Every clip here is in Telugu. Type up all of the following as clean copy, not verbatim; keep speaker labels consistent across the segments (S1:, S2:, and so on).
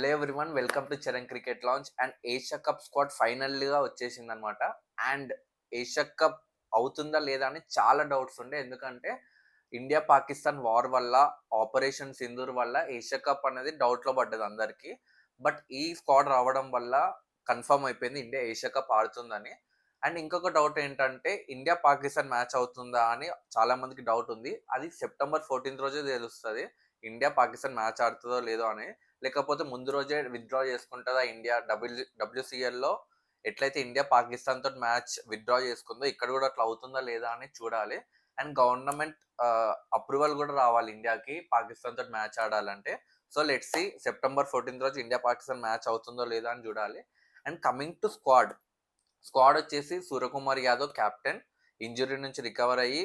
S1: Hello everyone, welcome to Charan cricket launch. And Asia cup squad ఫైనల్గా వచ్చేసింది అనమాట. అండ్ ఏషియా కప్ అవుతుందా లేదా అని చాలా డౌట్స్ ఉండే. ఎందుకంటే ఇండియా పాకిస్తాన్ వార్ వల్ల, ఆపరేషన్ సింధూర్ వల్ల ఏషియా కప్ అనేది డౌట్లో పడ్డది అందరికీ. బట్ ఈ స్క్వాడ్ రావడం వల్ల కన్ఫర్మ్ అయిపోయింది ఇండియా ఏషియా కప్ ఆడుతుందని. అండ్ ఇంకొక డౌట్ ఏంటంటే ఇండియా పాకిస్తాన్ మ్యాచ్ అవుతుందా అని చాలా మందికి డౌట్ ఉంది. అది సెప్టెంబర్ 14 రోజే తెలుస్తుంది ఇండియా పాకిస్తాన్ మ్యాచ్ ఆడుతుందో లేదో అని. లేకపోతే ముందు రోజే విత్డ్రా చేసుకుంటుందా ఇండియా. డబ్ల్యూసీఎల్లో ఎట్లయితే ఇండియా పాకిస్తాన్ తోటి మ్యాచ్ విత్డ్రా చేసుకుందో ఇక్కడ కూడా అట్లా అవుతుందా లేదా అని చూడాలి. అండ్ గవర్నమెంట్ అప్రూవల్ కూడా రావాలి ఇండియాకి పాకిస్తాన్ తోటి మ్యాచ్ ఆడాలంటే. సో లెట్స్ సి సెప్టెంబర్ 14 రోజు ఇండియా పాకిస్తాన్ మ్యాచ్ అవుతుందో లేదో అని చూడాలి. అండ్ కమింగ్ టు స్క్వాడ్ వచ్చేసి సూర్యకుమార్ యాదవ్ క్యాప్టెన్, ఇంజురీ నుంచి రికవర్ అయ్యి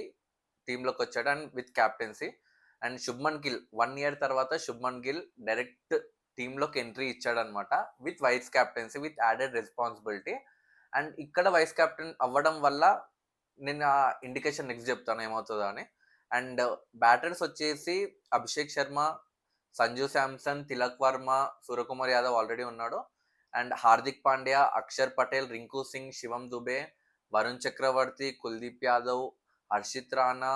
S1: టీంలోకి వచ్చాడు and with captaincy. And Shubman Gill 1 year తర్వాత శుభ్మన్ గిల్ డైరెక్ట్ టీంలోకి ఎంట్రీ ఇచ్చాడనమాట with vice captaincy with added responsibility. And ఇక్కడ వైస్ కెప్టెన్ అవ్వడం వల్ల నేను ఆ ఇండికేషన్ నెక్స్ట్ చెప్తాను ఏమవుతుందో అని. అండ్ బ్యాటర్స్ వచ్చేసి అభిషేక్ శర్మ, సంజు శాంసన్, తిలక్ వర్మ, సూర్యకుమార్ యాదవ్ ఆల్రెడీ ఉన్నాడు. అండ్ హార్దిక్ పాండ్యా, అక్షర్ పటేల్, రింకు సింగ్, శివం దుబే, వరుణ్ చక్రవర్తి, కుల్దీప్ యాదవ్, హర్షిత్ రాణా,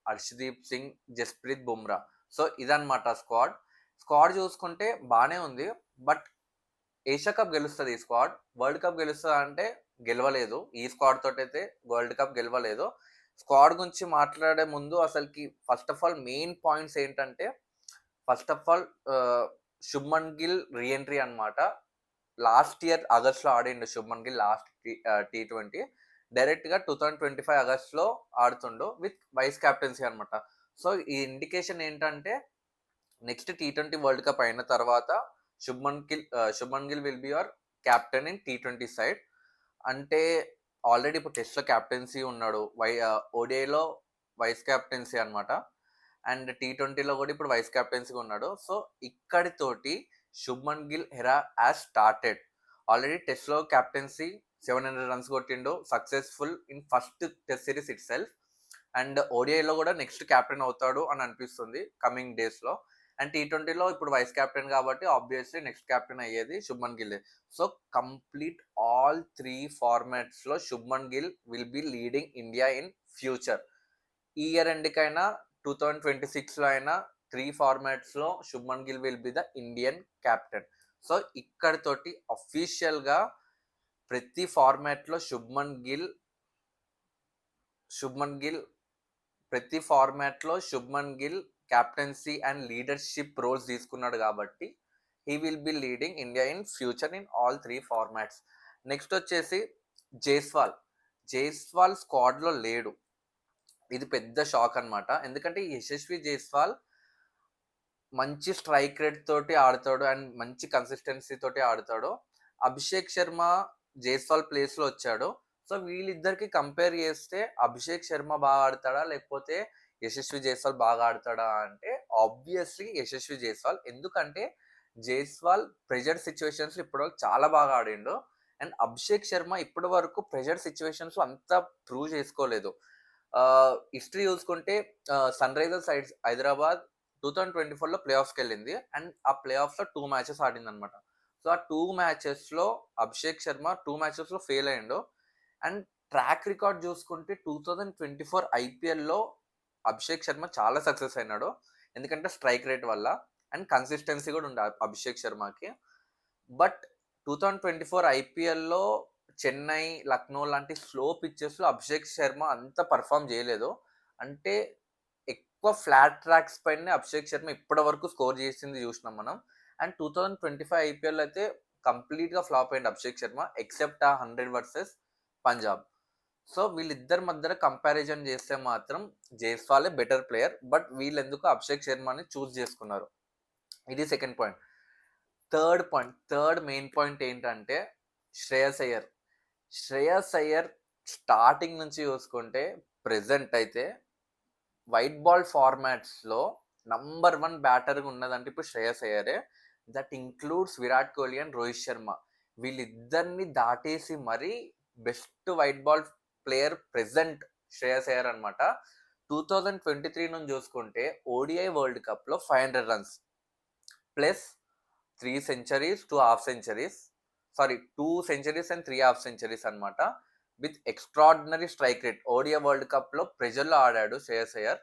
S1: హర్షదీప్ సింగ్, జస్ప్రీత్ బుమ్రా. సో ఇదన్నమాట స్క్వాడ్ చూసుకుంటే బాగానే ఉంది. బట్ ఏషియా కప్ గెలుస్తుంది ఈ స్క్వాడ్. వరల్డ్ కప్ గెలుస్తుంది అంటే గెలవలేదు. ఈ స్క్వాడ్ తోటి అయితే వరల్డ్ కప్ గెలవలేదు. స్క్వాడ్ గురించి మాట్లాడే ముందు అసలుకి first of all main points ఏంటంటే, first of all Shubman Gill reentry అనమాట. లాస్ట్ ఇయర్ ఆగస్ట్లో ఆడిండు శుభ్మన్ గిల్ లాస్ట్ T20. డైరెక్ట్గా 2025 ఆగస్ట్లో ఆడుతుండు విత్ వైస్ క్యాప్టెన్సీ అనమాట. సో ఈ ఇండికేషన్ ఏంటంటే నెక్స్ట్ T20 వరల్డ్ కప్ అయిన తర్వాత Shubman Gill will be your captain in T20 side. అంటే ఆల్రెడీ ఇప్పుడు టెస్ట్లో క్యాప్టెన్సీ ఉన్నాడు, ఓడిఐలో వైస్ క్యాప్టెన్సీ అనమాట. అండ్ T20లో కూడా ఇప్పుడు వైస్ క్యాప్టెన్సీగా ఉన్నాడు. So ఇక్కడితోటి Shubman Gill era has started. Already టెస్ట్లో క్యాప్టెన్సీ 700 runs కొట్టిండు, successful in first test series itself. And ఓడిఐలో కూడా నెక్స్ట్ క్యాప్టెన్ అవుతాడు అని అనిపిస్తుంది కమింగ్ డేస్లో. అండ్ T20లో ఇప్పుడు వైస్ క్యాప్టెన్ కాబట్టి ఆబ్వియస్లీ నెక్స్ట్ క్యాప్టెన్ అయ్యేది Shubman Gill. So complete all 3 ఫార్మాట్స్లో Shubman Gill will be leading India in future. ఈ ఇయర్ ఎండ్కైనా 2026లో అయినా 3 ఫార్మాట్స్లో Shubman Gill will be the Indian captain. So ఇక్కడితోటి అఫీషియల్గా ప్రతి ఫార్మాట్లో Shubman Gill captaincy and leadership roles తీసుకున్నాడు కాబట్టి he will be leading India in future in all 3 formats. Next వచ్చేసి జైస్వాల్ స్క్వాడ్లో లేడు. ఇది పెద్ద షాక్ అనమాట. ఎందుకంటే యశస్వి జైస్వాల్ మంచి స్ట్రైక్ రేట్ తోటి ఆడతాడు అండ్ మంచి కన్సిస్టెన్సీ తోటి ఆడతాడు. అభిషేక్ శర్మ జైస్వాల్ ప్లేస్లో వచ్చాడు. సో వీళ్ళిద్దరికి కంపేర్ చేస్తే అభిషేక్ శర్మ బాగా ఆడతాడా లేకపోతే యశస్వి జైస్వాల్ బాగా ఆడతాడా అంటే ఆబ్వియస్లీ యశస్వి జైస్వాల్. ఎందుకంటే జైస్వాల్ ప్రెజర్ సిచ్యువేషన్స్ ఇప్పుడు చాలా బాగా ఆడిండు. అండ్ అభిషేక్ శర్మ ఇప్పటి వరకు ప్రెజర్ సిచ్యువేషన్స్ అంతా ప్రూవ్ చేసుకోలేదు. హిస్టరీ చూసుకుంటే సన్ రైజర్స్ హైదరాబాద్ 2024లో ప్లే ఆఫ్స్కి వెళ్ళింది. అండ్ ఆ ప్లే ఆఫ్స్లో 2 matches ఆడింది అనమాట. సో ఆ 2 matchesలో అభిషేక్ శర్మ 2 matchesలో ఫెయిల్ అయ్యిండు. అండ్ ట్రాక్ రికార్డ్ చూసుకుంటే 2024 ఐపీఎల్లో అభిషేక్ శర్మ చాలా సక్సెస్ అయినాడు. ఎందుకంటే స్ట్రైక్ రేట్ వల్ల అండ్ కన్సిస్టెన్సీ కూడా ఉండే అభిషేక్ శర్మకి. బట్ 2024 ఐపీఎల్లో చెన్నై, లక్నో లాంటి స్లో పిచ్చెస్లో అభిషేక్ శర్మ అంత పర్ఫామ్ చేయలేదు. అంటే ఎక్కువ ఫ్లాట్ ట్రాక్స్ పైన అభిషేక్ శర్మ ఇప్పటి వరకు స్కోర్ చేసింది చూసినాం మనం. అండ్ 2025 ఐపీఎల్ అయితే కంప్లీట్గా ఫ్లాప్ అయింది అభిషేక్ శర్మ ఎక్సెప్ట్ ఆ 100 వర్సెస్ పంజాబ్. సో వీళ్ళిద్దరి మధ్య కంపారిజన్ చేస్తే మాత్రం జైస్వాలే బెటర్ ప్లేయర్. బట్ వీళ్ళెందుకు అభిషేక్ శర్మని చూస్ చేసుకున్నారు, ఇది second point. Third main point ఏంటంటే శ్రేయస్ అయ్యర్ స్టార్టింగ్ నుంచి చూసుకుంటే ప్రెజెంట్ అయితే వైట్ బాల్ ఫార్మాట్స్లో నంబర్ 1 బ్యాటర్గా ఉన్నదంటే ఇప్పుడు శ్రేయస్ అయ్యరే. That includes Virat Kohli and Rohit Sharma. వీళ్ళిద్దరిని దాటేసి మరీ best white ball player present Shreyas Iyer అనమాట. 2023 నుంచి చూసుకుంటే ఓడిఐ వరల్డ్ కప్లో 500 runs plus 3 centuries, 2 half centuries. Sorry 2 centuries and 3 half centuries అన్నమాట. With extraordinary strike rate. ODI world కప్‌లో ప్రెషర్‌లో ఆడాడు శ్రేయస్ అయ్యర్.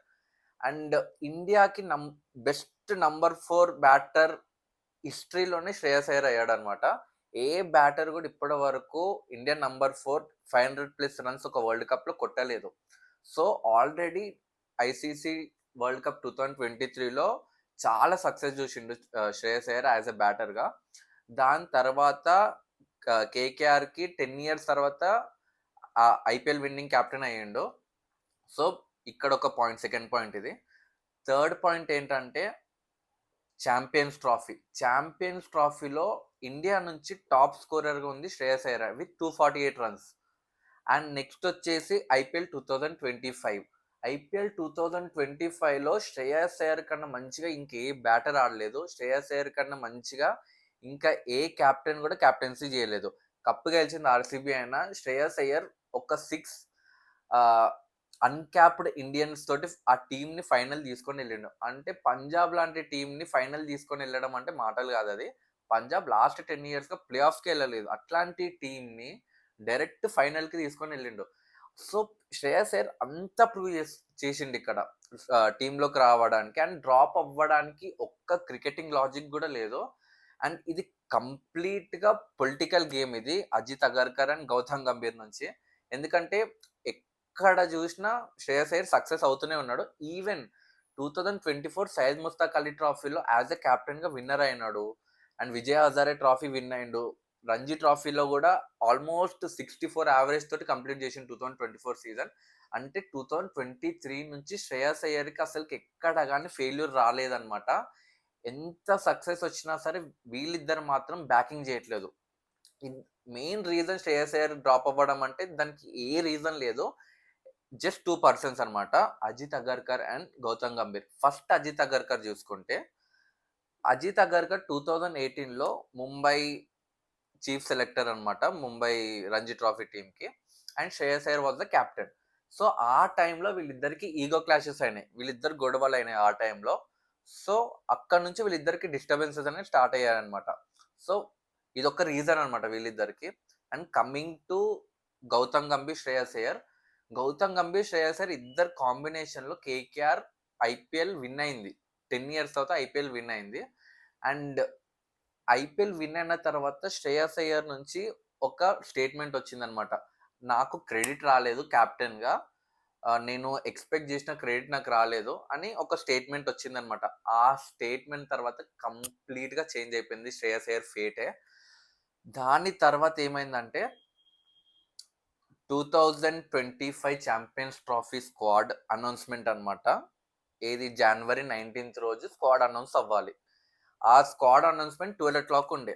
S1: అండ్ ఇండియాకి బెస్ట్ నంబర్ 4 బ్యాటర్ హిస్టరీలోనే శ్రేయస్ అయ్యర్ అయ్యాడనమాట. ఏ బ్యాటర్ కూడా ఇప్పటి వరకు ఇండియన్ నంబర్ 4 500+ రన్స్ ఒక వరల్డ్ కప్‌లో కొట్టలేదు. So already ICC world cup 2023లో చాలా సక్సెస్ చూసిండు శ్రేయస్ అయ్యర్ యాజ్ ఎ బ్యాటర్‌గా. దాని తర్వాత కేకేఆర్‌కి 10 ఇయర్స్ తర్వాత ఐపీఎల్ విన్నింగ్ కెప్టెన్ అయ్యిండు. సో ఇక్కడ ఒక పాయింట్, సెకండ్ పాయింట్ ఇది. థర్డ్ పాయింట్ ఏంటంటే ఛాంపియన్స్ ట్రాఫీ. ఛాంపియన్స్ ట్రాఫీలో ఇండియా నుంచి టాప్ స్కోరర్గా ఉంది Shreyas Iyer with 248 runs. And next వచ్చేసి ఐపీఎల్ 2025. ఐపీఎల్ 2025లో శ్రేయస్ అయ్యర్ కన్నా మంచిగా ఇంకే బ్యాటర్ ఆడలేదు. శ్రేయస్ అయ్యర్ కన్నా మంచిగా ఇంకా ఏ కెప్టెన్ కూడా కెప్టెన్సీ చేయలేదు. కప్పు గెలిచింది ఆర్సీబీ అయినా శ్రేయస్ అయ్యర్ ఒక 6 అన్క్యాప్డ్ ఇండియన్స్ తోటి ఆ టీమ్ ని ఫైనల్ తీసుకొని వెళ్ళిండు. అంటే పంజాబ్ లాంటి టీం ని ఫైనల్ తీసుకొని వెళ్ళడం అంటే మాటలు కాదు అది. పంజాబ్ లాస్ట్ 10 ఇయర్స్ గా ప్లే ఆఫ్ కి వెళ్ళలేదు. అట్లాంటి టీం ని డైరెక్ట్ ఫైనల్ కి తీసుకొని వెళ్ళిండు. సో శ్రేయస్ అయ్యర్ అంతా ప్రూవ్ చేసిండు ఇక్కడ టీంలోకి రావడానికి. అండ్ డ్రాప్ అవ్వడానికి ఒక్క క్రికెటింగ్ లాజిక్ కూడా లేదు. అండ్ ఇది కంప్లీట్ గా పొలిటికల్ గేమ్ ఇది అజిత్ అగర్కర్ అండ్ గౌతమ్ గంభీర్ నుంచి. ఎందుకంటే ఎక్కడ చూసినా శ్రేయస్ అయ్యర్ సక్సెస్ అవుతూనే ఉన్నాడు. ఈవెన్ 2024 సయ్యద్ ముస్తాక్ అలీ ట్రాఫీలో యాజ్ ఎ కెప్టెన్ గా విన్నర్ అయినాడు. And Vijay Hazare trophy win అయిండు. రంజీ ట్రాఫీలో కూడా ఆల్మోస్ట్ 64 యావరేజ్ తోటి కంప్లీట్ చేసిండు 2024 సీజన్. అంటే 2023 నుంచి శ్రేయస్ అయ్యర్కి అసలుకి ఎక్కడ కానీ ఫెయిల్యూర్ రాలేదన్నమాట. ఎంత సక్సెస్ వచ్చినా సరే వీళ్ళిద్దరు మాత్రం బ్యాకింగ్ చేయట్లేదు. Main reason Shreyas Iyer drop అవ్వడం అంటే దానికి ఏ రీజన్ లేదు. జస్ట్ 2 పర్సన్స్ అనమాట, అజిత్ అగర్కర్ అండ్ గౌతమ్ గంభీర్. ఫస్ట్ అజిత్ అగర్కర్ చూసుకుంటే, అజిత్ అగర్కర్ 2018లో ముంబై చీఫ్ సెలెక్టర్ అనమాట, ముంబై రంజీ ట్రాఫీ టీంకి. And Shreyas Iyer was the captain. So ఆ టైంలో వీళ్ళిద్దరికి ఈగో క్లాషెస్ అయినాయి, వీళ్ళిద్దరు గొడవలు అయినాయి ఆ టైంలో. సో అక్కడ నుంచి వీళ్ళిద్దరికి డిస్టర్బెన్సెస్ అనేవి స్టార్ట్ అయ్యాయన్నమాట. సో ఇదొక రీజన్ అనమాట వీళ్ళిద్దరికి. And coming to Gautam Gambhir, Shreyas Iyer. Gautam Gambhir, Shreyas Iyer ఇద్దరు కాంబినేషన్లో కేకేఆర్ ఐపీఎల్ విన్ అయింది. 10 ఇయర్స్ తర్వాత ఐపీఎల్ విన్ అయింది. అండ్ ఐపీఎల్ విన్ అయిన తర్వాత శ్రేయస్ అయ్యర్ నుంచి ఒక స్టేట్మెంట్ వచ్చిందనమాట, నాకు క్రెడిట్ రాలేదు కెప్టెన్గా, నేను ఎక్స్పెక్ట్ చేసిన క్రెడిట్ నాకు రాలేదు అని ఒక స్టేట్మెంట్ వచ్చిందనమాట. ఆ స్టేట్మెంట్ తర్వాత కంప్లీట్గా చేంజ్ అయిపోయింది శ్రేయస్ అయ్యర్ ఫేటే. దాని తర్వాత ఏమైందంటే 2025 ఛాంపియన్స్ ట్రాఫీ స్క్వాడ్ అనౌన్స్మెంట్ అనమాట. ఏది January 19th రోజు స్క్వాడ్ అనౌన్స్ అవ్వాలి. ఆ స్క్వాడ్ అనౌన్స్మెంట్ 12 o'clock ఉండే.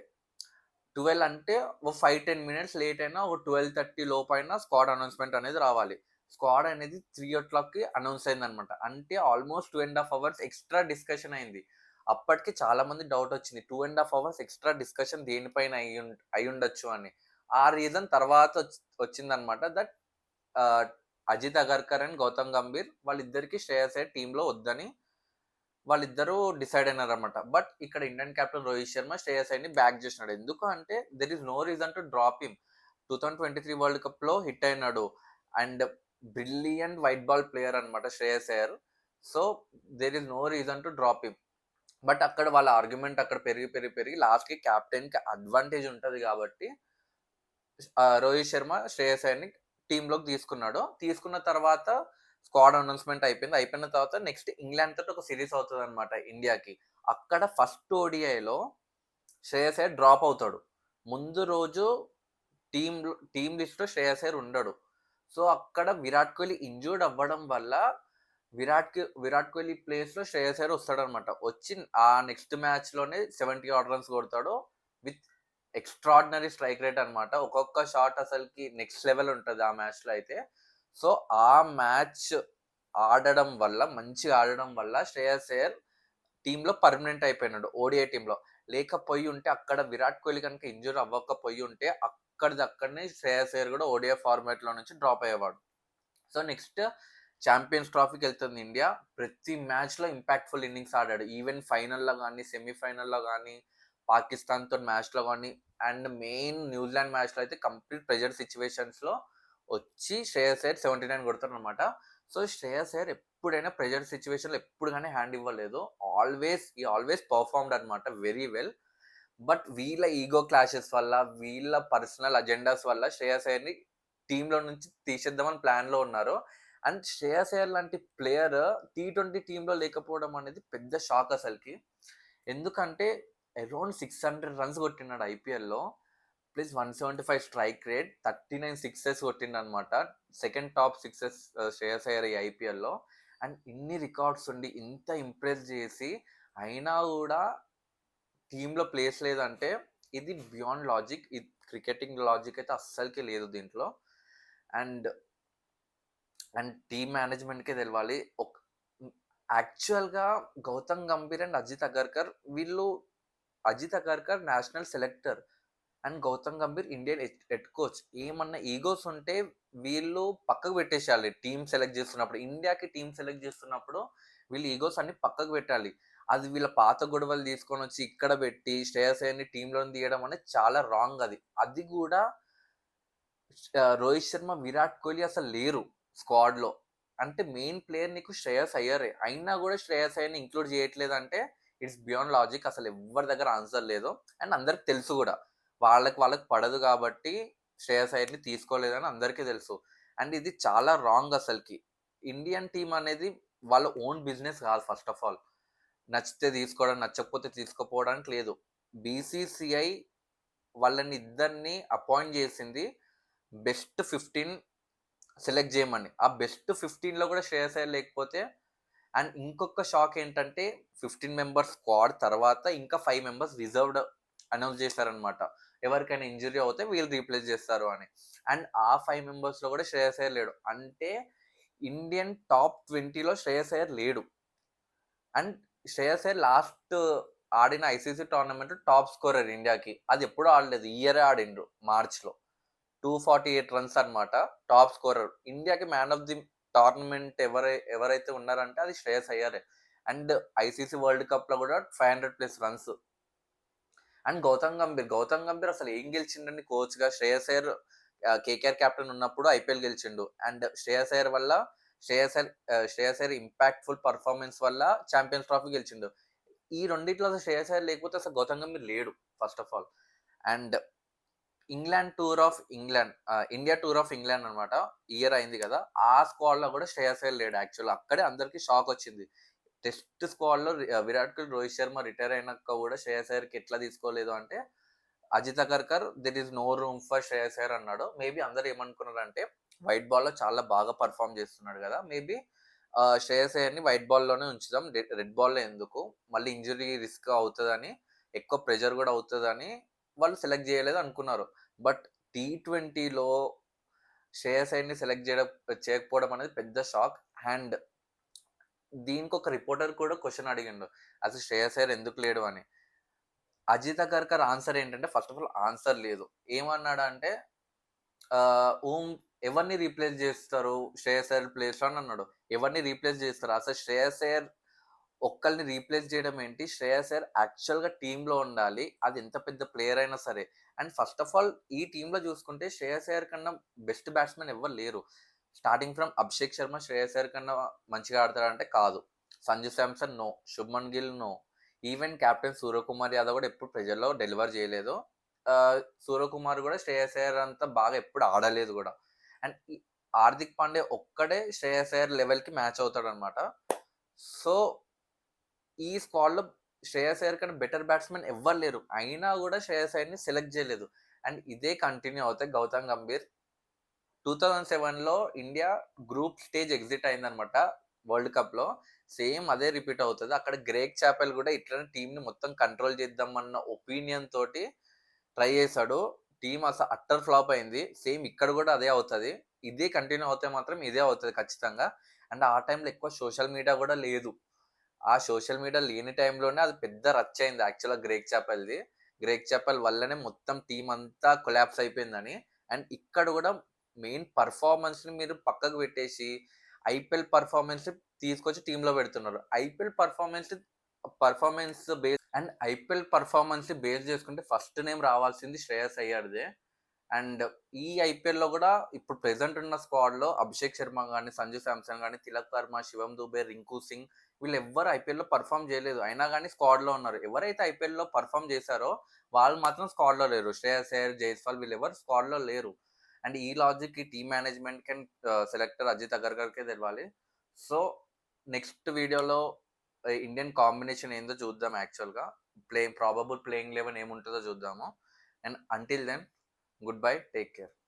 S1: 12 అంటే ఒక 5-10 minutes లేట్ అయినా ఒక 12:30 లోపు అయినా స్క్వాడ్ అనౌన్స్మెంట్ అనేది రావాలి. స్క్వాడ్ అనేది 3 o'clockకి అనౌన్స్ అయింది అనమాట. అంటే ఆల్మోస్ట్ 2.5 hours ఎక్స్ట్రా డిస్కషన్ అయింది. అప్పటికి చాలా మంది డౌట్ వచ్చింది, 2.5 hours ఎక్స్ట్రా డిస్కషన్ దేనిపైన అయి ఉండొచ్చు అని. ఆ రీజన్ తర్వాత వచ్చిందనమాట, దట్ అజిత్ అగర్కర్ అండ్ గౌతమ్ గంభీర్ వాళ్ళిద్దరికి శ్రేయస్ అయ్యర్ టీంలో వద్దని వాళ్ళిద్దరూ డిసైడ్ అయినారనమాట. బట్ ఇక్కడ ఇండియన్ కెప్టెన్ రోహిత్ శర్మ శ్రేయస్ అయ్యర్ని బ్యాక్ చేసినాడు. ఎందుకు అంటే there is no reason to drop him. 2023 world కప్లో హిట్ అయినాడు and brilliant white ball player అనమాట Shreyas Iyer. So there is no reason to drop him. But అక్కడ వాళ్ళ ఆర్గ్యుమెంట్ అక్కడ పెరిగి లాస్ట్కి కెప్టెన్కి అడ్వాంటేజ్ ఉంటుంది కాబట్టి రోహిత్ శర్మ శ్రేయస్ అయ్యర్ని టీంలోకి తీసుకున్నాడు. తీసుకున్న తర్వాత స్క్వాడ్ అనౌన్స్మెంట్ అయిపోయింది. అయిపోయిన తర్వాత నెక్స్ట్ ఇంగ్లాండ్ తోటి ఒక సిరీస్ అవుతుంది అనమాట ఇండియాకి. అక్కడ ఫస్ట్ ఓడిఐలో శ్రేయస్ అయ్యర్ డ్రాప్ అవుతాడు. ముందు రోజు టీమ్ లిస్ట్లో శ్రేయస్ అయ్యర్ ఉండడు. సో అక్కడ విరాట్ కోహ్లీ ఇంజూర్డ్ అవ్వడం వల్ల విరాట్ కోహ్లీ ప్లేస్లో శ్రేయస్ అయ్యర్ వస్తాడనమాట. వచ్చి ఆ నెక్స్ట్ మ్యాచ్లోనే 70 odd runs కొడతాడు విత్ ఎక్స్ట్రాడినరీ స్ట్రైక్ రేట్ అనమాట. ఒక్కొక్క షాట్ అసలుకి నెక్స్ట్ లెవెల్ ఉంటుంది ఆ మ్యాచ్లో అయితే. సో ఆ మ్యాచ్ మంచిగా ఆడడం వల్ల శ్రేయస్ అయ్యర్ టీంలో పర్మనెంట్ అయిపోయినాడు ఓడిఐ టీంలో. లేకపోయి ఉంటే అక్కడ విరాట్ కోహ్లీ కనుక ఇంజూర్ అవ్వకపోయి ఉంటే అక్కడనే శ్రేయస్ అయ్యర్ కూడా ఓడిఐ ఫార్మాట్లో నుంచి డ్రాప్ అయ్యేవాడు. సో నెక్స్ట్ ఛాంపియన్స్ ట్రాఫీకి వెళ్తుంది ఇండియా. ప్రతి మ్యాచ్లో ఇంపాక్ట్ఫుల్ ఇన్నింగ్స్ ఆడాడు. ఈవెన్ ఫైనల్లో కానీ సెమీఫైనల్లో కానీ పాకిస్తాన్‌తో మ్యాచ్‌లో గాని అండ్ మెయిన్ న్యూజిలాండ్ మ్యాచ్‌లో అయితే కంప్లీట్ ప్రెషర్ సిట్యుయేషన్స్‌లో వచ్చి శ్రేయస్ అయ్యర్ 79 కొడతాడనమాట. సో, శ్రేయస్ అయ్యర్ ఎప్పుడైనా ప్రెషర్ సిట్యుయేషన్‌లో ఎప్పుడు గాని హ్యాండ్ ఇవ్వలేదు. ఆల్వేస్ పెర్ఫార్మ్డ్ అనమాట వెరీ వెల్. బట్ వీళ్ళ ఈగో క్లాషెస్ వల్ల, వీళ్ళ పర్సనల్ అజెండాస్ వల్ల శ్రేయస్ అయ్యర్‌ని టీమ్‌లో నుంచి తీసేద్దామని ప్లాన్‌లో ఉన్నారు. అండ్ శ్రేయస్ అయ్యర్ లాంటి ప్లేయర్ టీ20 టీమ్‌లో లేకపోవడం అనేది పెద్ద షాక్ అసలకి. ఎందుకంటే అరౌండ్ 600 రన్స్ కొట్టినాడు ఐపీఎల్‌లో. ప్లస్ 175 స్ట్రైక్ రేట్, 39 సిక్సెస్ కొట్టిండనమాట. Second top sixes Shreyas Iyer ఈ ఐపీఎల్‌లో. అండ్ ఇన్ని రికార్డ్స్ ఉండి ఇంత ఇంప్రెస్ చేసి అయినా కూడా టీమ్‌లో ప్లేస్ లేదంటే ఇది బియాండ్ లాజిక్. ఇది క్రికెటింగ్ లాజిక్ అయితే అస్సలకి లేదు దీంట్లో. అండ్ టీమ్ మేనేజ్మెంట్‌కే తెలవాలి. యాక్చువల్‌గా Gautam Gambhir and Ajit Agarkar national selector and Gautam Gambhir Indian head coach. ఏమన్నా ఈగోస్ ఉంటే వీళ్ళు పక్కకు పెట్టేసేయాలి. టీమ్ సెలెక్ట్ చేస్తున్నప్పుడు, ఇండియాకి టీమ్ సెలెక్ట్ చేస్తున్నప్పుడు వీళ్ళు ఈగోస్ అన్ని పక్కకు పెట్టాలి. అది వీళ్ళ పాత గొడవలు తీసుకొని వచ్చి ఇక్కడ పెట్టి శ్రేయస్ అయ్యర్‌ని టీంలో తీయడం అనేది చాలా రాంగ్ అది. అది కూడా రోహిత్ శర్మ, విరాట్ కోహ్లీ అసలు లేరు స్క్వాడ్‌లో. అంటే మెయిన్ ప్లేయర్ నీకు శ్రేయస్ అయ్యరే. అయినా కూడా శ్రేయస్ అయ్యర్‌ని ఇంక్లూడ్ చేయట్లేదంటే ఇట్స్ బియాండ్ లాజిక్. అసలు ఎవ్వరి దగ్గర ఆన్సర్ లేదు. అండ్ అందరికి తెలుసు కూడా. వాళ్ళకి పడదు కాబట్టి శ్రేయస్ అయ్యర్‌ని తీసుకోలేదని అందరికీ తెలుసు. అండ్ ఇది చాలా రాంగ్ అసలకి. ఇండియన్ టీమ్ అనేది వాళ్ళ ఓన్ బిజినెస్ కాదు ఫస్ట్ ఆఫ్ ఆల్. నచ్చితే తీసుకోవడం, నచ్చకపోతే తీసుకోపోవడానికి లేదు. బీసీసీఐ వాళ్ళని ఇద్దరిని అపాయింట్ చేసింది బెస్ట్ 15 సెలెక్ట్ చేయమని. ఆ బెస్ట్ 15లో కూడా శ్రేయస్ అయ్యర్ లేకపోతే అండ్ ఇంకొక షాక్ ఏంటంటే 15 మెంబర్స్ స్క్వాడ్ తర్వాత ఇంకా 5 మెంబర్స్ రిజర్వ్డ్ అనౌన్స్ చేశారనమాట. ఎవరికైనా ఇంజురీ అవుతే వీళ్ళు రీప్లేస్ చేస్తారు అని. అండ్ ఆ 5 మెంబర్స్‌లో కూడా శ్రేయస్ అయ్యర్ లేడు. అంటే ఇండియన్ టాప్ 20లో శ్రేయస్ అయ్యర్ లేడు. అండ్ శ్రేయస్ అయ్యర్ లాస్ట్ ఆడిన ఐసీసీ టోర్నమెంట్ టాప్ స్కోరర్ ఇండియాకి. అది ఎప్పుడు ఆడలేదు. ఈ ఇయరే ఆడిండ్రు మార్చ్‌లో. 248 రన్స్ అన్నమాట. Top scorer. ఇండియాకి మ్యాన్ ఆఫ్ ది టోర్నమెంట్ ఎవరైతే ఉన్నారంటే అది శ్రేయస్ అయ్యరే. అండ్ ఐసీసీ వరల్డ్ కప్‌లో కూడా 500+ రన్స్. అండ్ గౌతమ్ గంభీర్ అసలు ఏం గెలిచిండండి కోచ్‌గా. కేకేఆర్ కెప్టెన్ ఉన్నప్పుడు ఐపీఎల్ గెలిచిండు. And Shreyas Iyer impactful performance వల్ల చాంపియన్స్ ట్రోఫీ గెలిచిండు. ఈ రెండిట్లో అసలు శ్రేయస్ అయ్యర్ లేకపోతే అసలు గౌతమ్ గంభీర్ లేడు first of all. And India tour of England అనమాట. ఇయర్ అయింది కదా. ఆ స్క్వాడ్‌లో కూడా శ్రేయస్ అయ్యర్ లేడు యాక్చువల్‌గా. అక్కడే అందరికి షాక్ వచ్చింది. టెస్ట్ స్క్వాడ్‌లో విరాట్ కోహ్లీ, రోహిత్ శర్మ రిటైర్ అయినాక కూడా శ్రేయస్ అయ్యర్‌కి ఎట్లా తీసుకోలేదు అంటే Ajit Agarkar there is no room for Shreyas Iyer అన్నాడు. మేబీ అందరూ ఏమనుకున్నారంటే వైట్ బాల్‌లో చాలా బాగా పర్ఫార్మ్ చేస్తున్నాడు కదా. మేబీ శ్రేయస్ అయ్యర్‌ని వైట్ బాల్‌లోనే ఉంచుదాం. రెడ్ బాల్‌లో ఎందుకు? మళ్ళీ ఇంజురీ రిస్క్ అవుతదని, ఎక్కువ ప్రెషర్ కూడా అవుతదని వాళ్ళు సెలెక్ట్ చేయలేదు అనుకున్నారు. బట్ టీ20లో శ్రేయస్ అయ్యర్‌ని చేయకపోవడం అనేది పెద్ద షాక్. అండ్ దీనికి ఒక రిపోర్టర్ కూడా క్వెషన్ అడిగిండు. అసలు శ్రేయస్ అయ్యర్ ఎందుకు లేడు అని. అజిత్ అగర్కర్ ఆన్సర్ ఏంటంటే ఫస్ట్ ఆఫ్ ఆల్ ఆన్సర్ లేదు. ఏమన్నాడంటే ఎవరిని రీప్లేస్ చేస్తారు శ్రేయస్ అయ్యర్ ప్లేస్‌లో అని అన్నాడు. ఎవరిని రీప్లేస్ చేస్తారు? అసలు శ్రేయస్ అయ్యర్ ఒక్కళ్ళని రీప్లేస్ చేయడం ఏంటి? శ్రేయస్ అయ్యర్ యాక్చువల్‌గా టీమ్‌లో ఉండాలి. అది ఎంత పెద్ద ప్లేయర్ అయినా సరే. అండ్ ఫస్ట్ ఆఫ్ ఆల్ ఈ టీమ్‌లో చూసుకుంటే శ్రేయస్ అయ్యర్ కన్నా బెస్ట్ బ్యాట్స్‌మెన్ ఎవ్వరు లేరు. స్టార్టింగ్ ఫ్రమ్ అభిషేక్ శర్మ శ్రేయస్ అయ్యర్ కన్నా మంచిగా ఆడతాడంటే కాదు. Sanju Samson no. Shubman Gill no. Even captain Suryakumar Yadav కూడా ఎప్పుడు ప్రెషర్‌లో డెలివర్ చేయలేదు. సూర్యకుమార్ కూడా శ్రేయస్ అయ్యర్ అంత బాగా ఎప్పుడు ఆడలేదు కూడా. అండ్ హార్దిక్ పాండే ఒక్కడే శ్రేయస్ అయ్యర్ లెవెల్‌కి మ్యాచ్ అవుతాడనమాట. సో, ఈ స్క్వాడ్‌లో శ్రేయస్ అయ్యర్ కన్నా బెటర్ బ్యాట్స్‌మెన్ ఎవ్వరు లేరు. అయినా కూడా శ్రేయస్ అయ్యర్‌ని సెలెక్ట్ చేయలేదు. అండ్ ఇదే కంటిన్యూ అవుతే గౌతమ్ గంభీర్ 2007లో ఇండియా గ్రూప్ స్టేజ్ ఎగ్జిట్ అయిందనమాట వరల్డ్ కప్‌లో. సేమ్ అదే రిపీట్ అవుతది. అక్కడ గ్రేగ్ చాపెల్ కూడా ఇట్లనే టీమ్‌ని మొత్తం కంట్రోల్ చేద్దామన్న ఒపీనియన్ తోటి ట్రై చేశాడు. టీమ్ అసలు అట్టర్ ఫ్లాప్ అయింది. సేమ్ ఇక్కడ కూడా అదే అవుతది. ఇదే కంటిన్యూ అవుతే మాత్రం ఇదే అవుతది ఖచ్చితంగా. అండ్ ఆ టైంలో ఎక్కువ సోషల్ మీడియా కూడా లేదు. ఆ సోషల్ మీడియా లేని టైంలోనే అది పెద్ద రచ్చ అయింది యాక్చువల్‌గా గ్రేగ్ చాపెల్‌ది. గ్రేగ్ చాపెల్ వల్లనే మొత్తం టీమ్ అంతా కొలాప్స్ అయిపోయిందని. అండ్ ఇక్కడ కూడా మెయిన్ పర్ఫార్మన్స్‌ని మీరు పక్కకు పెట్టేసి ఐపీఎల్ పర్ఫార్మన్స్ తీసుకొచ్చి టీమ్‌లో పెడుతున్నారు. IPL performance base and IPL performance base చేసుకుంటే ఫస్ట్ నేమ్ రావాల్సింది శ్రేయస్ అయ్యర్దే. అండ్ ఈ ఐపీఎల్‌లో కూడా ఇప్పుడు ప్రెజెంట్ ఉన్న స్క్వాడ్‌లో అభిషేక్ శర్మ గాని, సంజు శాంసన్ గాని, తిలక్ వర్మ, శివం దుబే, రింకు సింగ్ వీళ్ళెవ్వరు ఐపీఎల్‌లో పర్ఫార్మ్ చేయలేదు. అయినా గాని స్క్వాడ్‌లో ఉన్నారు. ఎవరైతే ఐపీఎల్‌లో పర్ఫార్మ్ చేశారో వాళ్ళు మాత్రం స్క్వాడ్‌లో లేరు. శ్రేయస్ అయ్యర్, జైస్వాల్ వీళ్ళెవరు స్క్వాడ్‌లో లేరు. అండ్ ఈ లాజిక్ ఈ team management and selector Ajit అగర్కర్‌కే తెలవాలి. సో నెక్స్ట్ వీడియోలో ఇండియన్ కాంబినేషన్ ఏందో చూద్దాం యాక్చువల్‌గా. ప్రాబబుల్ ప్లేయింగ్ 11 ఏముంటదో చూద్దాము. And until then, goodbye, take care.